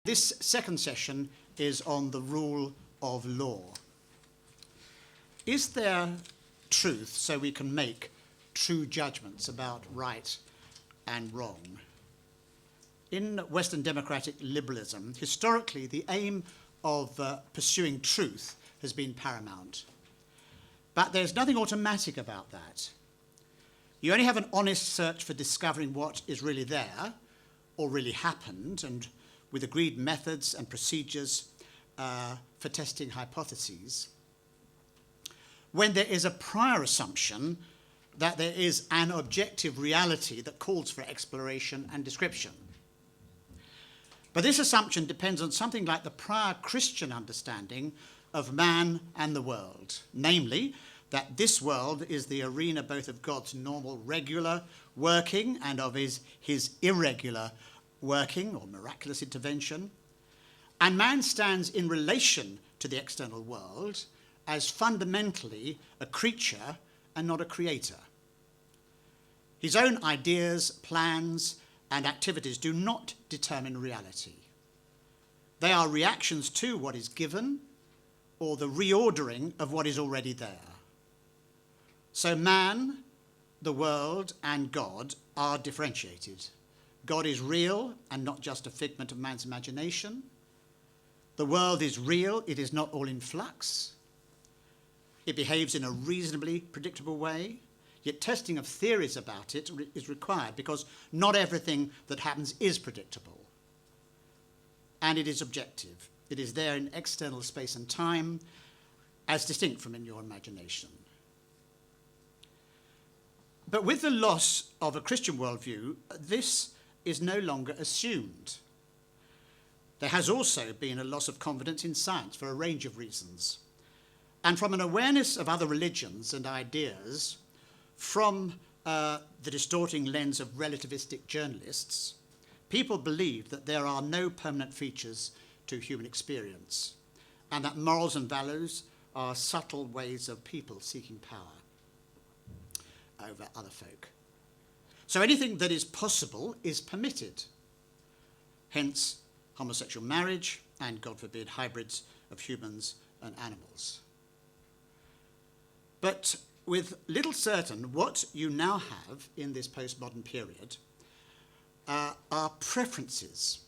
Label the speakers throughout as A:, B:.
A: This second session is on the rule of law. Is there truth so we can make true judgments about right and wrong? In Western democratic liberalism, historically, the aim of pursuing truth has been paramount. But there's nothing automatic about that. You only have an honest search for discovering what is really there or really happened, and with agreed methods and procedures for testing hypotheses, when there is a prior assumption that there is an objective reality that calls for exploration and description. But this assumption depends on something like the prior Christian understanding of man and the world, namely that this world is the arena both of God's normal regular working and of his irregular working or miraculous intervention, and man stands in relation to the external world as fundamentally a creature and not a creator. His own ideas, plans, and activities do not determine reality. They are reactions to what is given or the reordering of what is already there. So man, the world, and God are differentiated. God is real and not just a figment of man's imagination. The world is real, it is not all in flux. It behaves in a reasonably predictable way, yet testing of theories about it is required because not everything that happens is predictable. And it is objective. It is there in external space and time, as distinct from in your imagination. But with the loss of a Christian worldview, this is no longer assumed. There has also been a loss of confidence in science for a range of reasons. And from an awareness of other religions and ideas, from the distorting lens of relativistic journalists, people believe that there are no permanent features to human experience, and that morals and values are subtle ways of people seeking power over other folk. So anything that is possible is permitted. Hence, homosexual marriage and, God forbid, hybrids of humans and animals. But with little certain, what you now have in this postmodern period are preferences.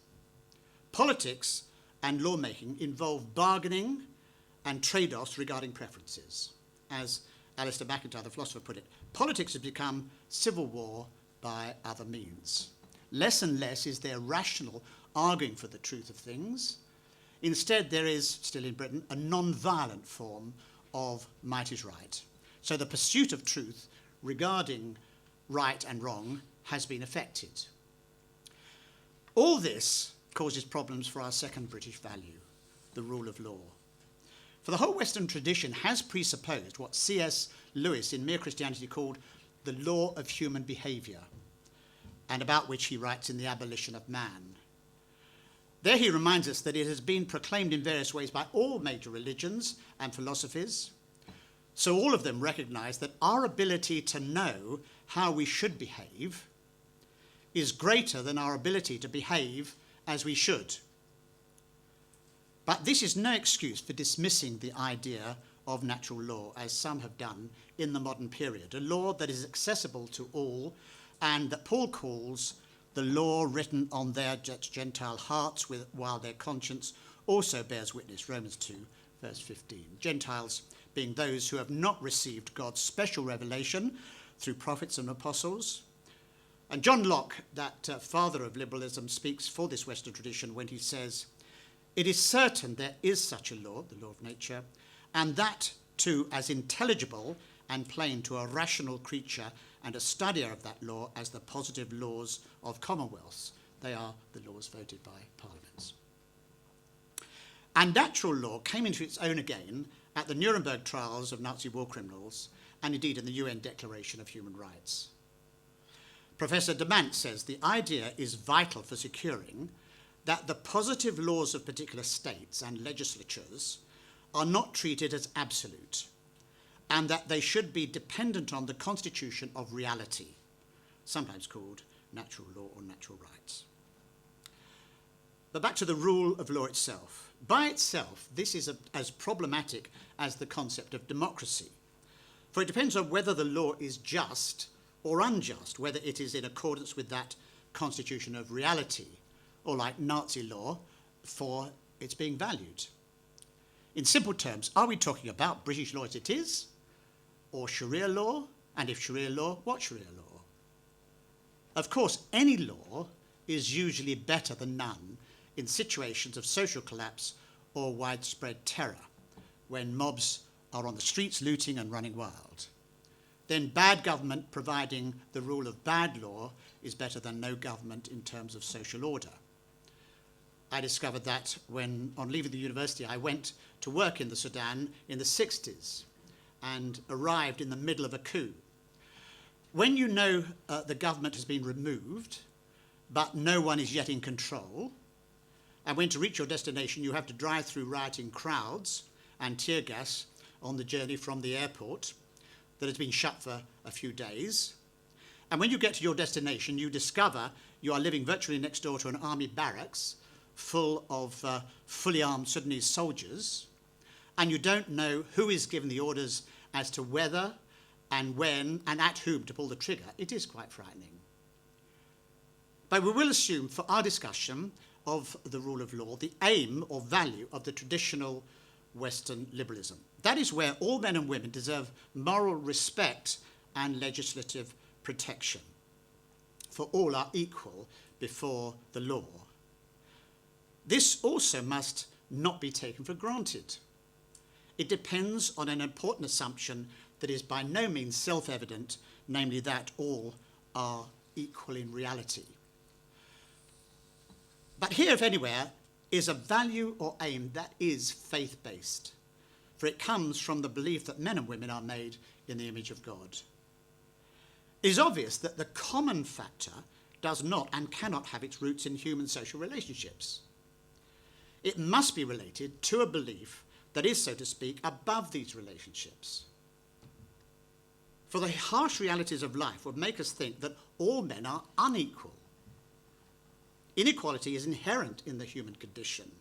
A: Politics and lawmaking involve bargaining and trade-offs regarding preferences. As Alistair MacIntyre, the philosopher, put it, politics has become civil war by other means. Less and less is there rational arguing for the truth of things. Instead, there is, still in Britain, a non-violent form of might is right. So the pursuit of truth regarding right and wrong has been affected. All this causes problems for our second British value, the rule of law. For the whole Western tradition has presupposed what C.S. Lewis in Mere Christianity called the law of human behaviour, and about which he writes in The Abolition of Man. There he reminds us that it has been proclaimed in various ways by all major religions and philosophies, so all of them recognise that our ability to know how we should behave is greater than our ability to behave as we should. But this is no excuse for dismissing the idea of natural law, as some have done in the modern period, a law that is accessible to all and that Paul calls the law written on their Gentile hearts while their conscience also bears witness, Romans 2, verse 15. Gentiles being those who have not received God's special revelation through prophets and apostles. And John Locke, that father of liberalism, speaks for this Western tradition when he says, "It is certain there is such a law, the law of nature, and that too as intelligible and plain to a rational creature and a studier of that law as the positive laws of commonwealths. They are the laws voted by parliaments." And natural law came into its own again at the Nuremberg trials of Nazi war criminals and indeed in the UN Declaration of Human Rights. Professor Demant says the idea is vital for securing that the positive laws of particular states and legislatures are not treated as absolute, and that they should be dependent on the constitution of reality, sometimes called natural law or natural rights. But back to the rule of law itself. By itself, this is as problematic as the concept of democracy, for it depends on whether the law is just or unjust, whether it is in accordance with that constitution of reality, or like Nazi law, for its being valued. In simple terms, are we talking about British law as it is, or Sharia law? And if Sharia law, what Sharia law? Of course, any law is usually better than none in situations of social collapse or widespread terror, when mobs are on the streets looting and running wild. Then bad government providing the rule of bad law is better than no government in terms of social order. I discovered that when, on leaving the university, I went to work in the Sudan in the 60s and arrived in the middle of a coup. When you know the government has been removed, but no one is yet in control, and when to reach your destination you have to drive through rioting crowds and tear gas on the journey from the airport that has been shut for a few days, and when you get to your destination you discover you are living virtually next door to an army barracks full of fully armed Sudanese soldiers, and you don't know who is given the orders as to whether and when and at whom to pull the trigger, it is quite frightening. But we will assume for our discussion of the rule of law the aim or value of the traditional Western liberalism. That is where all men and women deserve moral respect and legislative protection, for all are equal before the law. This also must not be taken for granted. It depends on an important assumption that is by no means self-evident, namely that all are equal in reality. But here, if anywhere, is a value or aim that is faith-based, for it comes from the belief that men and women are made in the image of God. It is obvious that the common factor does not and cannot have its roots in human social relationships. It must be related to a belief that is, so to speak, above these relationships. For the harsh realities of life would make us think that all men are unequal. Inequality is inherent in the human condition.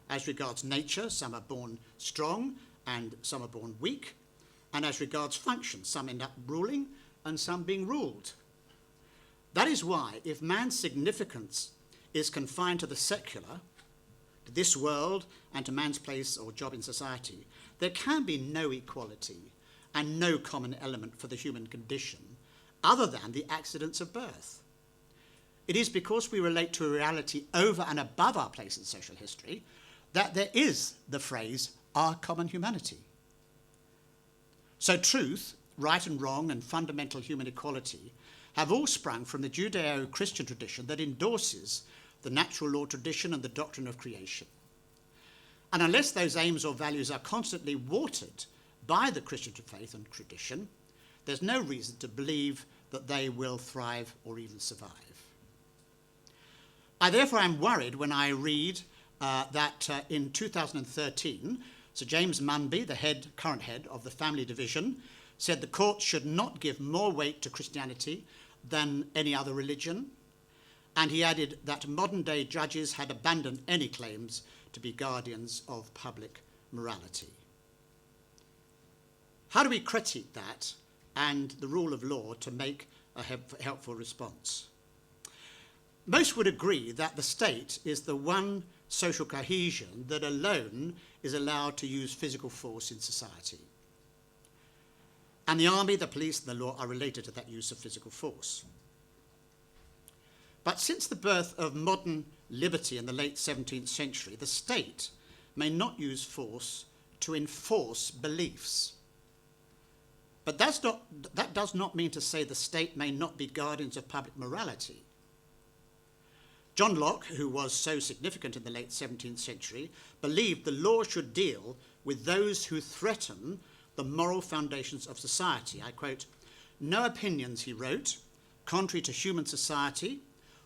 A: As regards nature, some are born strong and some are born weak. And as regards function, some end up ruling and some being ruled. That is why, if man's significance is confined to the secular, to this world and to man's place or job in society, there can be no equality and no common element for the human condition other than the accidents of birth. It is because we relate to a reality over and above our place in social history that there is the phrase, our common humanity. So truth, right and wrong, and fundamental human equality have all sprung from the Judeo-Christian tradition that endorses the natural law tradition and the doctrine of creation. And unless those aims or values are constantly watered by the Christian faith and tradition, there's no reason to believe that they will thrive or even survive. I therefore am worried when I read that in 2013, Sir James Munby, the current head of the family division, said the court should not give more weight to Christianity than any other religion, and he added that modern-day judges had abandoned any claims to be guardians of public morality. How do we critique that and the rule of law to make a helpful response? Most would agree that the state is the one social cohesion that alone is allowed to use physical force in society. And the army, the police, and the law are related to that use of physical force. But since the birth of modern liberty in the late 17th century, the state may not use force to enforce beliefs. But that does not mean to say the state may not be guardians of public morality. John Locke, who was so significant in the late 17th century, believed the law should deal with those who threaten the moral foundations of society. I quote, "No opinions," he wrote, "contrary to human society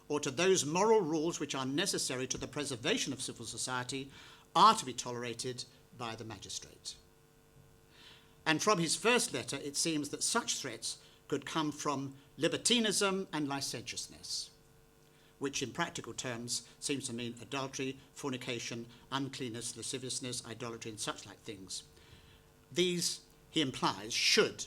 A: or to those moral rules which are necessary to the preservation of civil society are to be tolerated by the magistrate." And from his first letter, it seems that such threats could come from libertinism and licentiousness. which in practical terms seems to mean adultery, fornication, uncleanness, lasciviousness, idolatry, and such like things. These, he implies, should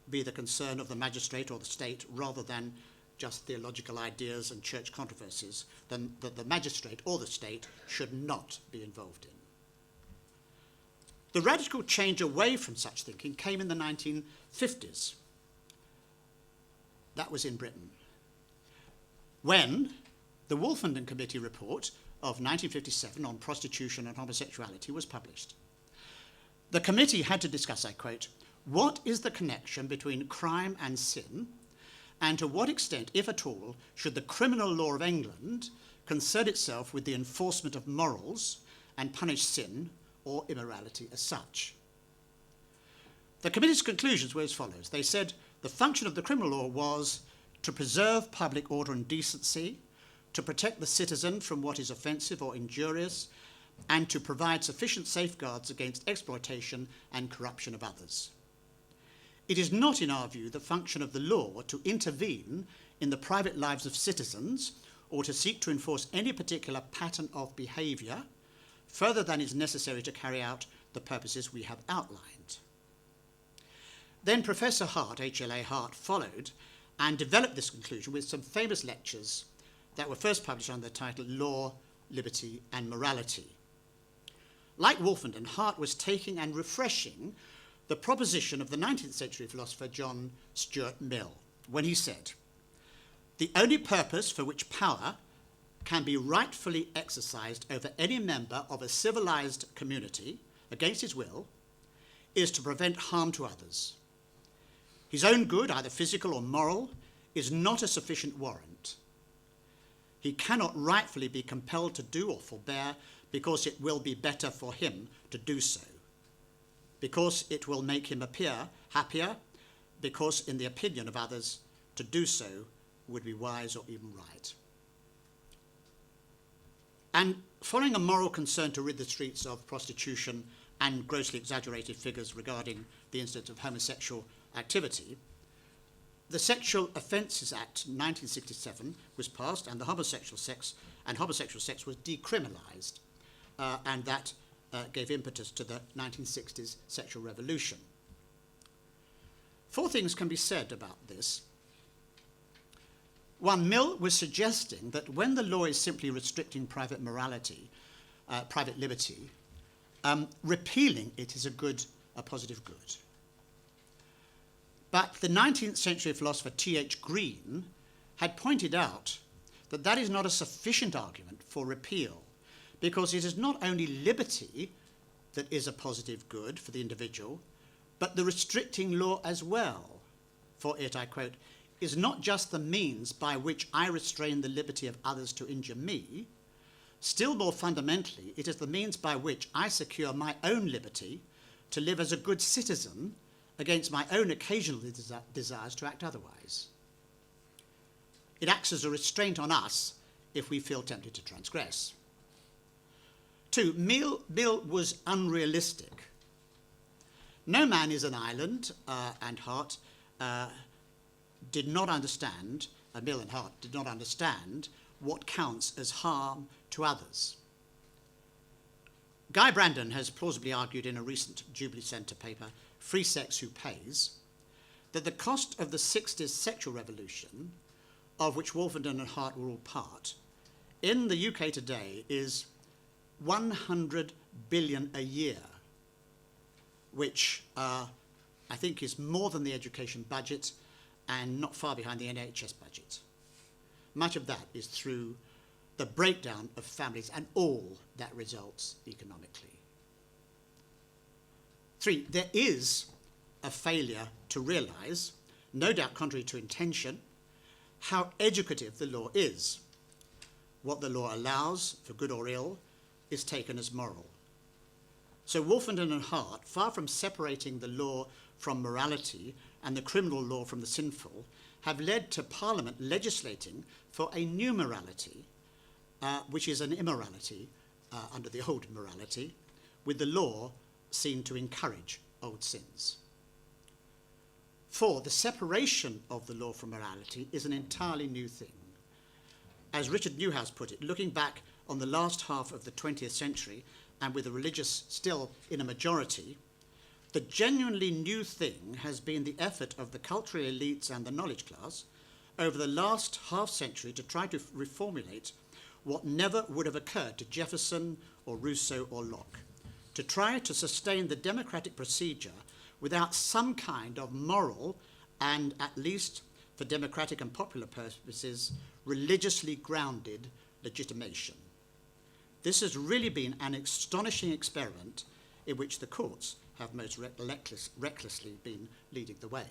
A: be the concern of the magistrate or the state rather than just theological ideas and church controversies that the magistrate or the state should not be involved in. The radical change away from such thinking came in the 1950s. That was in Britain, when the Wolfenden Committee report of 1957 on prostitution and homosexuality was published. The committee had to discuss, I quote, "What is the connection between crime and sin, and to what extent, if at all, should the criminal law of England concern itself with the enforcement of morals and punish sin or immorality as such?" The committee's conclusions were as follows. They said the function of the criminal law was to preserve public order and decency, to protect the citizen from what is offensive or injurious, and to provide sufficient safeguards against exploitation and corruption of others. It is not, in our view, the function of the law to intervene in the private lives of citizens or to seek to enforce any particular pattern of behaviour further than is necessary to carry out the purposes we have outlined. Then Professor Hart, H.L.A. Hart, followed and developed this conclusion with some famous lectures that were first published under the title Law, Liberty and Morality. Like Wolfenden, Hart was taking and refreshing the proposition of the 19th century philosopher John Stuart Mill, when he said, "The only purpose for which power can be rightfully exercised over any member of a civilized community against his will is to prevent harm to others. His own good, either physical or moral, is not a sufficient warrant. He cannot rightfully be compelled to do or forbear because it will be better for him to do so, because it will make him appear happier, because in the opinion of others, to do so would be wise or even right." And following a moral concern to rid the streets of prostitution and grossly exaggerated figures regarding the incidence of homosexual activity, the Sexual Offences Act 1967 was passed, and homosexual sex was decriminalised, and that gave impetus to the 1960s sexual revolution. 4 things can be said about this. 1, Mill was suggesting that when the law is simply restricting private morality, private liberty, repealing it is a positive good. But the 19th century philosopher T.H. Green had pointed out that that is not a sufficient argument for repeal, because it is not only liberty that is a positive good for the individual, but the restricting law as well. For it, I quote, "is not just the means by which I restrain the liberty of others to injure me. Still more fundamentally, it is the means by which I secure my own liberty to live as a good citizen against my own occasional desires to act otherwise. It acts as a restraint on us if we feel tempted to transgress." 2, Mill was unrealistic. No man is an island, and Hart did not understand, Mill and Hart did not understand what counts as harm to others. Guy Brandon has plausibly argued in a recent Jubilee Centre paper, Free Sex Who Pays, that the cost of the 60s sexual revolution, of which Wolfenden and Hart were all part, in the UK today is 100 billion a year, which I think is more than the education budget and not far behind the NHS budget. Much of that is through the breakdown of families and all that results economically. 3, there is a failure to realise, no doubt contrary to intention, how educative the law is. What the law allows, for good or ill, is taken as moral. So Wolfenden and Hart, far from separating the law from morality and the criminal law from the sinful, have led to Parliament legislating for a new morality, which is an immorality under the old morality, with the law seen to encourage old sins. 4, the separation of the law from morality is an entirely new thing. as Richard Newhouse put it, looking back on the last half of the 20th century and with the religious still in a majority, the genuinely new thing has been the effort of the cultural elites and the knowledge class over the last half century to try to reformulate what never would have occurred to Jefferson or Rousseau or Locke, to try to sustain the democratic procedure without some kind of moral and, at least for democratic and popular purposes, religiously grounded legitimation. This has really been an astonishing experiment in which the courts have most recklessly been leading the way.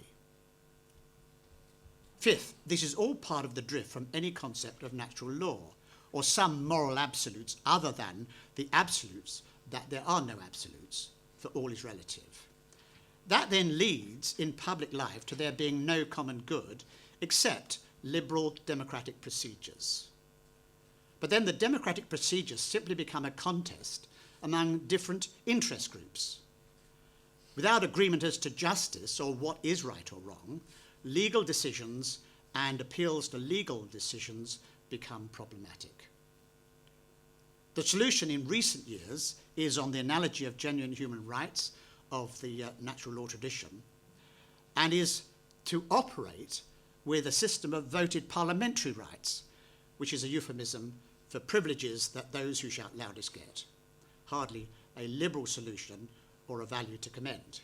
A: Fifth, this is all part of the drift from any concept of natural law, or some moral absolutes other than the absolutes that there are no absolutes, for all is relative. That then leads in public life to there being no common good except liberal democratic procedures. But then the democratic procedures simply become a contest among different interest groups. Without agreement as to justice or what is right or wrong, legal decisions and appeals to legal decisions become problematic. The solution in recent years is on the analogy of genuine human rights of the natural law tradition, and is to operate with a system of voted parliamentary rights, which is a euphemism for privileges that those who shout loudest get. Hardly a liberal solution or a value to commend.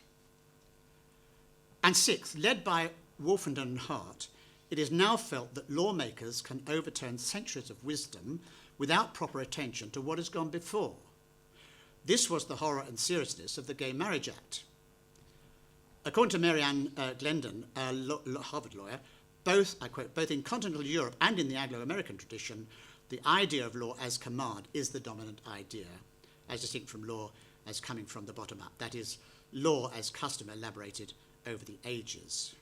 A: And sixth, led by Wolfenden and Hart, it is now felt that lawmakers can overturn centuries of wisdom without proper attention to what has gone before. This was the horror and seriousness of the Gay Marriage Act. According to Marianne Glendon, a Harvard lawyer, both, I quote, both in continental Europe and in the Anglo-American tradition, the idea of law as command is the dominant idea, as distinct from law as coming from the bottom up. That is, law as custom elaborated over the ages.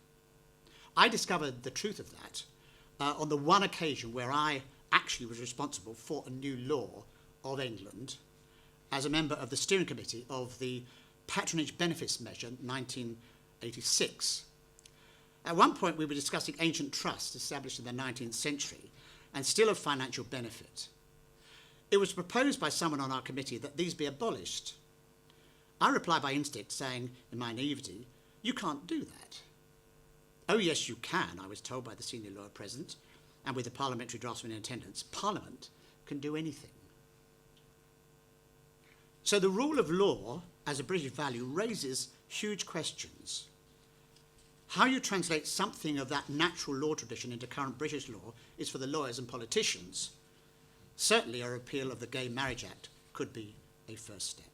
A: I discovered the truth of that on the one occasion where I actually was responsible for a new law of England as a member of the steering committee of the Patronage Benefits Measure 1986. At one point we were discussing ancient trusts established in the 19th century and still of financial benefit. It was proposed by someone on our committee that these be abolished. I replied by instinct, saying, in my naivety, "You can't do that." "Oh yes, you can," I was told by the senior lawyer present, and with the parliamentary draftsman in attendance. Parliament can do anything. So the rule of law as a British value raises huge questions. How you translate something of that natural law tradition into current British law is for the lawyers and politicians. Certainly a repeal of the Gay Marriage Act could be a first step.